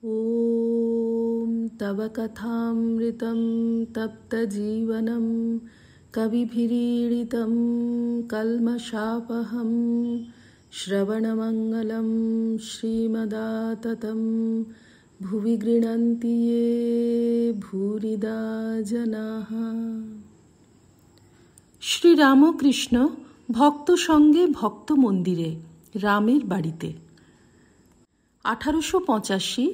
ॐ तव कथामृतं तप्तजीवनं कविभिरीडितं कल्मषापहं श्रवणमङ्गलं श्रीमदाततं भुवि गृह्णन्ति ये भूरिदा जनाः। শ্রী রামকৃষ্ণ ভক্ত সঙ্গে ভক্ত মন্দিরে রামের বাড়িতে 1885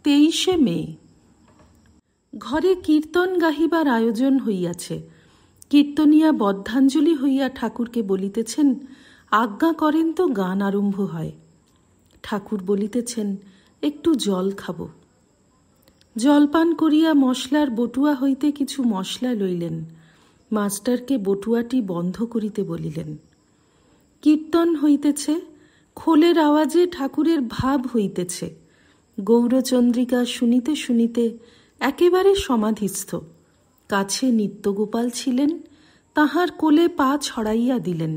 23 মে। ঘরে কীর্তন গাহিবার আয়োজন হইয়াছে। কীর্তনিয়া বদ্ধাঞ্জলি হইয়া ঠাকুরকে বলিতেছেন, আজ্ঞা করেন তো গান আরম্ভ হয়। ঠাকুর বলিতেছেন, একটু জল খাব। জলপান করিয়া মশলার বটুয়া হইতে কিছু মশলা লইলেন। মাস্টারকে বটুয়াটি বন্ধ করিতে বলিলেন। কীর্তন হইতেছে, খোলের আওয়াজে ঠাকুরের ভাব হইতেছে। গৌরচন্দ্রিকা শুনিতে শুনিতে একেবারে সমাধিস্থ। কাছে নিত্যগোপাল ছিলেন, তাহার কোলে পা ছড়াইয়া দিলেন।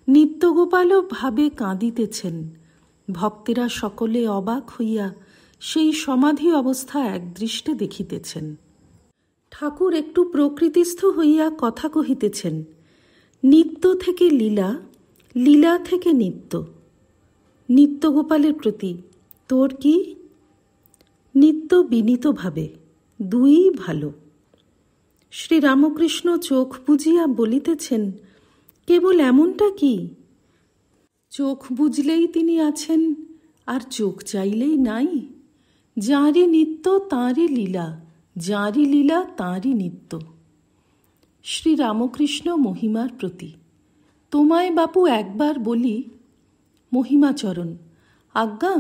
নিত্যগোপালও ভাবে কাঁদিতেছেন। ভক্তেরা সকলে অবাক হইয়া সেই সমাধি অবস্থা একদৃষ্টে দেখিতেছেন। ঠাকুর একটু প্রকৃতিস্থ হইয়া কথা কহিতেছেন। নিত্য থেকে লীলা, লীলা থেকে নিত্য। নিত্যগোপালের প্রতি, তোর কি? নিত্য বিনীতভাবে, দুই ভালো। শ্রীরামকৃষ্ণ চোখ বুজিয়া বলিতেছেন, কেবল এমনটা কি? চোখ বুঝলেই তিনি আছেন, আর চোখ চাইলেই নাই। যাঁরই নিত্য তাঁরই লীলা, যাঁরই লীলা তাঁরই নিত্য। শ্রীরামকৃষ্ণ মহিমার প্রতি, তোমায় বাপু একবার বলি। মহিমাচরণ, আজ্ঞা,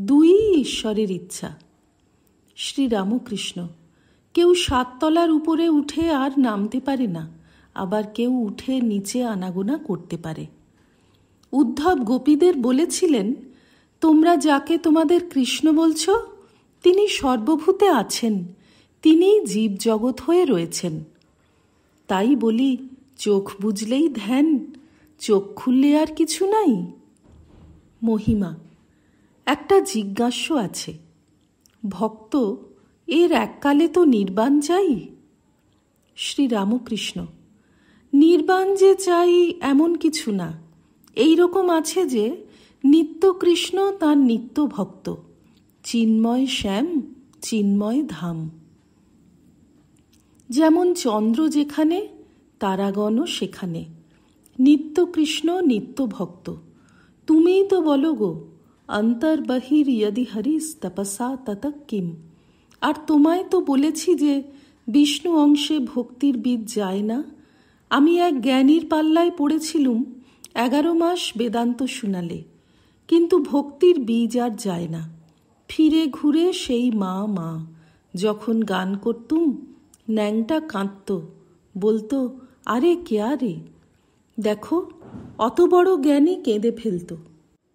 দুই ঈশ্বরের ইচ্ছা। শ্রীরামকৃষ্ণ, কেউ 7 তলার উপরে উঠে আর নামতে পারে না, আবার কেউ উঠে নিচে আনাগোনা করতে পারে। উদ্ধব গোপীদের বলেছিলেন, তোমরা যাকে তোমাদের কৃষ্ণ বলছ, তিনি সর্বভূতে আছেন, তিনি জীব জগৎ হয়ে রয়েছেন। তাই বলি, চোখ বুঝলেই ধ্যান, চোখ খুললে আর কিছু নাই। মহিমা, একটা জিজ্ঞাস্য আছে। ভক্ত, এর এককালে তো নির্বাণ চাই। শ্রীরামকৃষ্ণ, নির্বাণ যে চাই এমন কিছু না। এই রকম আছে যে নিত্য কৃষ্ণ তার নিত্য ভক্ত, চিন্ময় শ্যাম, চিন্ময় ধাম। যেমন চন্দ্র যেখানে, তারাগণও সেখানে। নিত্য কৃষ্ণ নিত্য ভক্ত। তুমিই তো বলো গো, অন্তর বহির ইয়দি হরিস তপসা ততক কিম। আর তোমায় তো বলেছি যে বিষ্ণু অংশে ভক্তির বীজ যায় না। আমি এক জ্ঞানীর পাল্লায় পড়েছিলুম, 11 মাস বেদান্ত শুনালে, কিন্তু ভক্তির বীজ আর যায় না। ফিরে ঘুরে সেই মা মা। যখন গান করতুম, ন্যাংটা কাঁদত, বলতো, আরে কেয়া রে। দেখো, অত বড় জ্ঞানী কেঁদে ফেলত।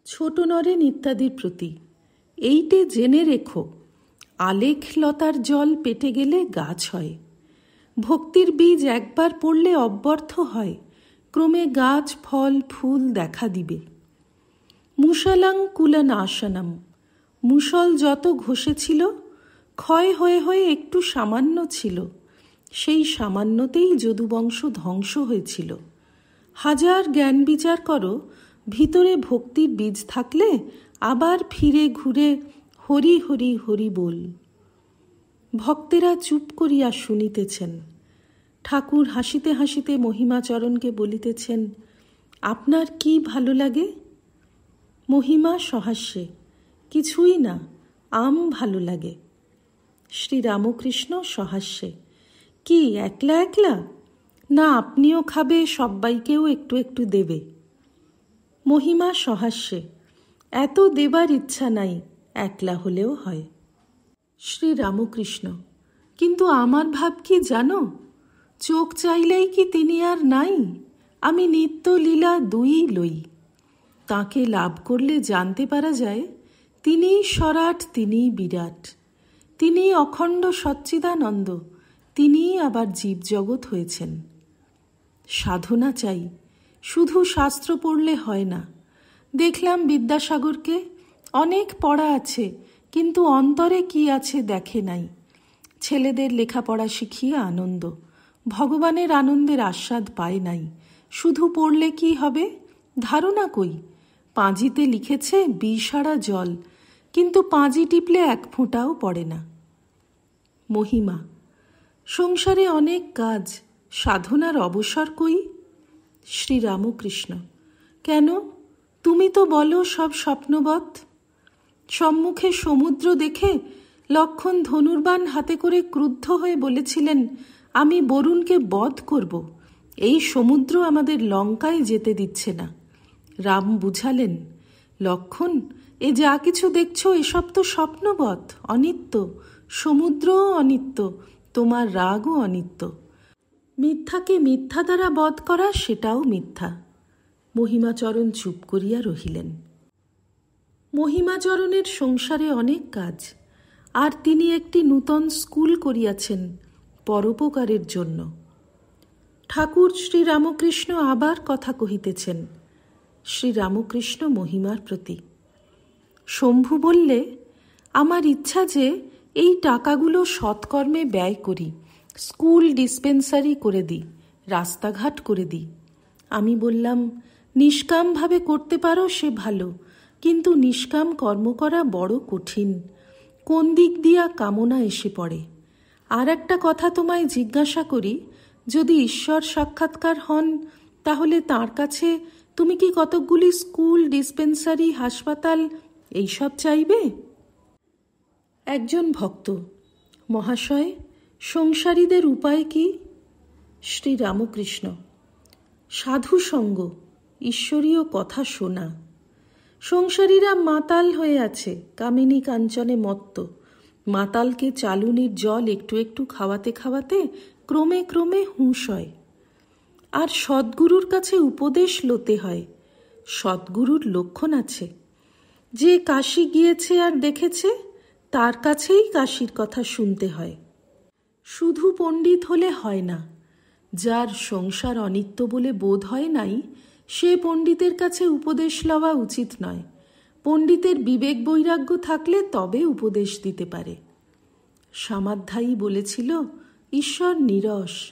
ছোট নরেন ইত্যাদির প্রতি, এইটে জেনে রেখো, আলেখ লতার জল পেটে গেলে গাছ হয়। ভক্তির বীজ একবার পড়লে অব্যর্থ হয়, ক্রমে গাছ ফল ফুল দেখা দিবে। মুশালাং কুলনাশনম। মুষল যত ঘষেছিল, ক্ষয় হয়ে হয়ে একটু সামান্য ছিল। সেই সামান্যতেই যদুবংশ ধ্বংস হয়েছিল। হাজার জ্ঞান বিচার করো, ভিতরে ভক্তির বীজ থাকলে আবার ফিরে ঘুরে হরি হরি হরি বল। ভক্তেরা চুপ করিয়া শুনিতেছেন। ঠাকুর হাসিতে হাসিতে মহিমাচরণকে বলিতেছেন, আপনার কি ভালো লাগে? মহিমা সহাস্যে, কিছুই না, আম ভালো লাগে। শ্রীরামকৃষ্ণ সহাস্যে, কি একলা একলা? না, আপনিও খাবে, সব্বাইকেও একটু একটু দেবে। মহিমা সহাস্যে, এত দেবার ইচ্ছা নাই, একলা হলেও হয়। শ্রীরামকৃষ্ণ, কিন্তু আমার ভাব কি জানো? চোখ চাইলেই কি তিনি আর নাই? আমি নিত্য লীলা দুই লই। তাঁকে লাভ করলে জানতে পারা যায়, তিনিই সরাট, তিনিই বিরাট, তিনিই অখণ্ড সচ্চিদানন্দ, তিনিই আবার জীবজগৎ হয়েছেন। সাধনা চাই, শুধু শাস্ত্র পড়লে হয় না। দেখলাম বিদ্যাসাগরকে, অনেক পড়া আছে, কিন্তু অন্তরে কি আছে দেখে নাই। ছেলেদের লেখাপড়া শিখিয়ে আনন্দ, ভগবানের আনন্দের আস্বাদ পায় নাই। শুধু পড়লে কি হবে, ধারণা কই। পাঁজিতে লিখেছে বিষাড়া জল, কিন্তু পাঁজি টিপলে এক ফোঁটাও পড়ে না। মহিমা, সংসারে অনেক কাজ, সাধনার অবসর কই? শ্রীরামকৃষ্ণ, কেন? তুমি তো বলো সব স্বপ্নবৎ। সম্মুখে সমুদ্র দেখে লক্ষণ ধনুর্বাণ হাতে করে ক্রুদ্ধ হয়ে বলেছিলেন, আমি বরুণকে বধ করব, এই সমুদ্র আমাদের লঙ্কায় যেতে দিচ্ছে না। রাম বুঝালেন, লক্ষণ, এ যা কিছু দেখছো এসব তো স্বপ্নবৎ, অনিত্য। সমুদ্রও অনিত্য, তোমার রাগও অনিত্য। মিথ্যাকে মিথ্যা দ্বারা বধ করা, সেটাও মিথ্যা। মহিমাচরণ চুপ করিয়া রহিলেন। মহিমাচরণের সংসারে অনেক কাজ, আর তিনি একটি নূতন স্কুল করিয়াছেন পরোপকারের জন্য। ঠাকুর শ্রীরামকৃষ্ণ আবার কথা কহিতেছেন শ্রীরামকৃষ্ণ মহিমার প্রতি। শম্ভু বললে, আমার ইচ্ছা যে এই টাকাগুলো সৎকর্মে ব্যয় করি, স্কুল ডিসপেন্সারি করে দিই, রাস্তাঘাট করে দিই। আমি বললাম, নিষ্কামভাবে করতে পারো সে ভালো, কিন্তু নিষ্কাম কর্ম করা বড় কঠিন। কোন দিক দিয়া কামনা এসে পড়ে। আর একটা কথা তোমায় জিজ্ঞাসা করি, যদি ঈশ্বর সাক্ষাৎকার হন, তাহলে তাঁর কাছে তুমি কি কতকগুলি স্কুল, ডিসপেন্সারি, হাসপাতাল এইসব চাইবে? একজন ভক্ত, মহাশয়, সংসারীদের উপায় কি? শ্রীরামকৃষ্ণ, সাধুসঙ্গ, ঈশ্বরীয় কথা শোনা। সংসারীরা মাতাল হয়ে আছে, কামিনী কাঞ্চনে মত্ত। মাতালকে চালুনির জল একটু একটু খাওয়াতে খাওয়াতে ক্রমে ক্রমে হুঁশ হয়। আর সদ্গুরুর কাছে উপদেশ লতে হয়। সদ্গুরুর লক্ষণ আছে। যে কাশী গিয়েছে আর দেখেছে, তার কাছেই কাশীর কথা শুনতে হয়। শুধু পণ্ডিত হলে হয় না। যার সংসার অনিত্য বলে বোধ হয় নাই, সে পণ্ডিতের কাছে উপদেশ লওয়া উচিত নয়। পণ্ডিতের বিবেক বৈরাগ্য থাকলে তবে উপদেশ দিতে পারে। সামাধ্যায়ী বলেছিল, ঈশ্বর নিরস।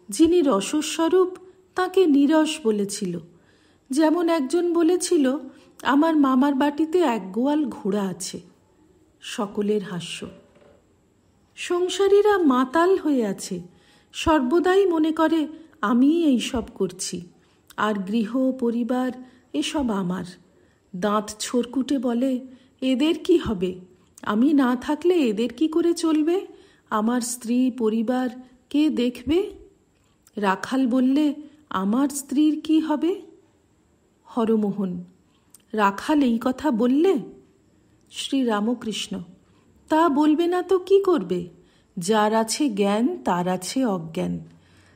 যিনি রসস্বরূপ তাকে নিরস বলেছিল। যেমন একজন বলেছিল, আমার মামার বাটিতে এক গোয়াল ঘোড়া আছে। সকলের হাস্য। সংসারীরা মাতাল হয়ে আছে, সর্বদাই মনে করে আমি এই সব করছি, আর গৃহ পরিবার এসব আমার। দাঁত ছরকুটে বলে, এদের কি হবে? আমি না থাকলে এদের কি করে চলবে? আমার স্ত্রী পরিবার কে দেখবে? রাখাল বললে, আমার স্ত্রীর কি হবে? হরমোহন, রাখাল এই কথা বললে? শ্রীরামকৃষ্ণ, তা বলবে না তো কি করবে? যার আছে জ্ঞান তার আছে অজ্ঞান।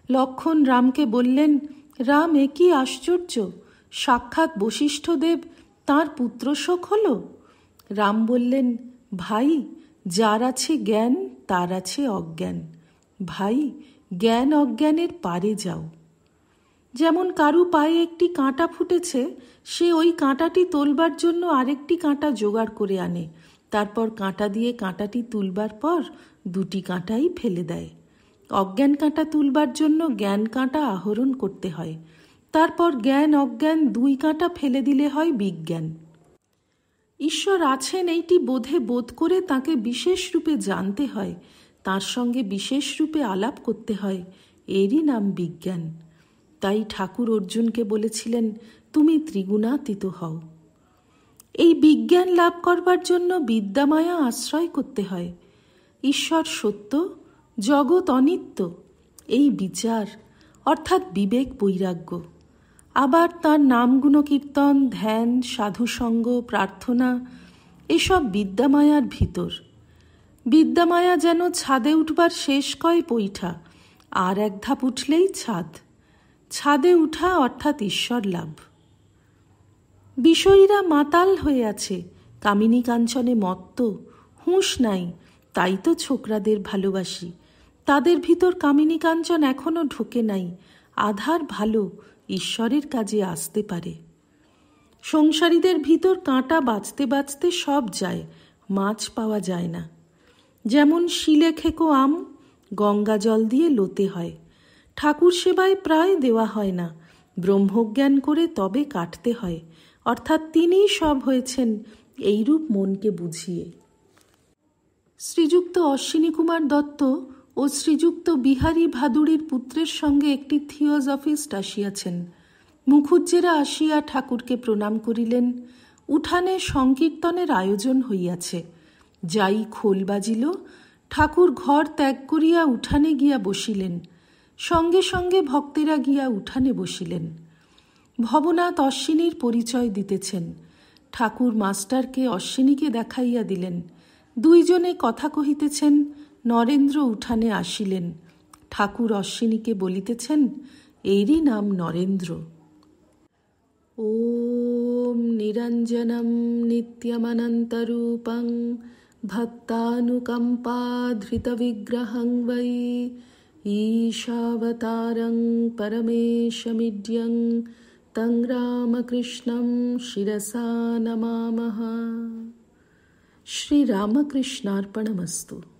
লক্ষণ রামকে বললেন, রাম, এ কি আশ্চর্য! সাক্ষাৎ বশিষ্ঠদেব তাঁর পুত্রশোক হল। রাম বললেন, ভাই, যার আছে জ্ঞান তার আছে অজ্ঞান। ভাই, জ্ঞান অজ্ঞানের পারে যাও। যেমন কারু পায়ে একটি কাঁটা ফুটেছে, সে ওই কাঁটাটি তোলবার জন্য আরেকটি কাঁটা জোগাড় করে আনে। তারপর কাঁটা দিয়ে কাঁটাটি তুলবার পর দুটি কাঁটাই ফেলে দেয়। অজ্ঞান কাঁটা তুলবার জন্য জ্ঞান কাঁটা আহরণ করতে হয়। তারপর জ্ঞান অজ্ঞান দুই কাঁটা ফেলে দিলে হয় বিজ্ঞান। ঈশ্বর আছেন এইটি বোধে বোধ করে তাকে বিশেষ রূপে জানতে হয়, তার সঙ্গে বিশেষ রূপে আলাপ করতে হয়। এরই নাম বিজ্ঞান। তাই ঠাকুর অর্জুনকে বলেছিলেন, তুমি ত্রিগুণাতীত হও। এই বিজ্ঞান লাভ করবার জন্য বিদ্যামায়া আশ্রয় করতে হয়। ঈশ্বর সত্য, জগৎ অনিত্য, এই বিচার অর্থাৎ বিবেক বৈরাগ্য। আবার তার নাম গুণকীর্তন, ধ্যান, সাধুসঙ্গ, প্রার্থনা এসব বিদ্যামায়ার ভিতর। বিদ্যামায়া যেন ছাদে উঠবার শেষ কয় পৈঠা, আর এক ধাপ উঠলেই ছাদ। ছাদে উঠা অর্থাৎ ঈশ্বর লাভ। বিষয়ীরা মাতাল হয়ে আছে, কামিনী কাঞ্চনে মত্ত, হুঁশ নাই। তাই তো ছোকরাদের ভালোবাসি। তাদের ভিতর কামিনী কাঞ্চন এখনো ঢোকে নাই। আধার ভালো, ঈশ্বরের কাজে আসতে পারে। সংসারীদের ভিতর কাঁটা বাঁচতে বাঁচতে সব যায়, মাছ পাওয়া যায় না। যেমন শিলে খেকো আম গঙ্গা জল দিয়ে লোতে হয়, ঠাকুর সেবায় প্রায় দেওয়া হয় না, ব্রহ্মজ্ঞান করে তবে কাটতে হয়, অর্থাৎ তিনিই সব হয়েছেন এইরূপ মনকে বুঝিয়ে। শ্রীযুক্ত অশ্বিনী কুমার দত্ত ও শ্রীযুক্ত বিহারী ভাদুড়ির পুত্রের সঙ্গে একটি থিওজফিস্ট আসিয়াছেন। মুখুজ্জেরা আসিয়া ঠাকুরকে প্রণাম করিলেন। উঠানে সংকীর্তনের আয়োজন হইয়াছে। যাই খোল বাজিল, ঠাকুর ঘর ত্যাগ করিয়া উঠানে গিয়া বসিলেন। সঙ্গে সঙ্গে ভক্তেরা গিয়া উঠানে বসিলেন। ভবনাথ অশ্বিনীর পরিচয় দিতেছেন। ঠাকুর মাস্টারকে অশ্বিনীকে দেখাইয়া দিলেন। দুইজনে কথা কহিতেছেন। নরেন্দ্র উঠানে আসিলেন। ঠাকুর অশ্বিনীকে বলিতেছেন, এরই নাম নরেন্দ্র। ওম নিরঞ্জনম নিত্যমনন্তরূপং ভক্তানুকম্পাধৃতবিগ্রহং বৈ ঈশাবতারং পরমেশমিড্যং তং রামকৃষ্ণং শিরসা নমামঃ। শ্রীরামকৃষ্ণার্পণমস্তু।